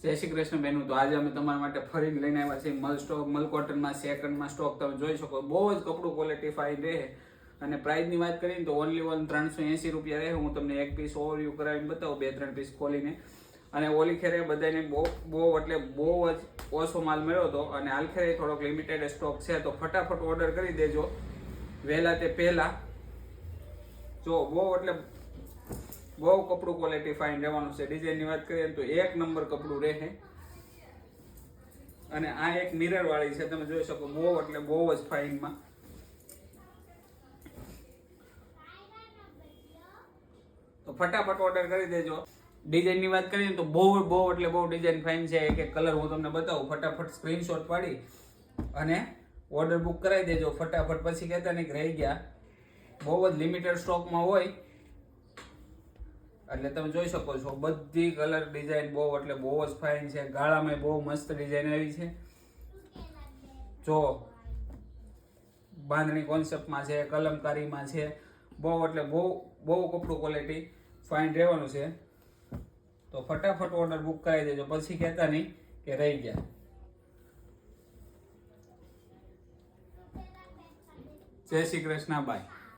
જય શ્રી કૃષ્ણ બહેનો. તો આજે અમે તમારા માટે ફરીને લઈને આવ્યા છીએ મલ સ્ટોક, મલ કોટનમાં સેકન્ડમાં સ્ટોક તમે જોઈ શકો. બહુ જ કપડું ક્વોલિટી ફાઇન રહે. અને પ્રાઇસની વાત કરીએ તો ઓનલી 380 રૂપિયા રહે. હું તમને એક પીસ ઓવરવ્યૂ કરાવીને બતાવું, 2-3 પીસ ખોલીને. અને ઓલી ખેરે બધાને બહુ એટલે બહુ જ ઓછો માલ મળ્યો હતો. અને હાલ ખેરે થોડોક લિમિટેડ સ્ટોક છે, તો ફટાફટ ઓર્ડર કરી દેજો વહેલા તે પહેલા. જો બહુ એટલે બહુ કપડું ક્વોલિટી ફાઇન રહેવાનું છે. ડિઝાઇનની વાત કરીએ તો એક નંબર કપડું રહે. અને આ એક મિરર વાળી છે, તમે જોઈ શકો. બહુ એટલે બહુ જ ફાઇનમાં. તો ફટાફટ ઓર્ડર કરી દેજો. ડિઝાઇનની વાત કરીએ તો બહુ એટલે બહુ ડિઝાઇન ફાઇન છે. એક એક કલર હું તમને બતાવું. ફટાફટ સ્ક્રીનશોટ પાડી અને ઓર્ડર બુક કરાવી દેજો ફટાફટ. પછી કહેતા નહીં કે રહી ગયા. બહુ જ લિમિટેડ સ્ટોકમાં હોય એટલે તમે જોઈ શકો છો. બધી કલર ડિઝાઇન બહુ એટલે બહુ જ ફાઇન છે. ગાળામાં બહુ મસ્ત ડિઝાઇન આવી છે. જો બાંધણી કોન્સેપ્ટમાં છે, કલમકારીમાં છે. બહુ એટલે બહુ કપડું ક્વોલિટી ફાઇન રહેવાનું છે. તો ફટાફટ ઓર્ડર બુક કરાવી દેજો. પછી કહેતા નહીં કે રહી ગયા. જય શ્રી કૃષ્ણ, બાય.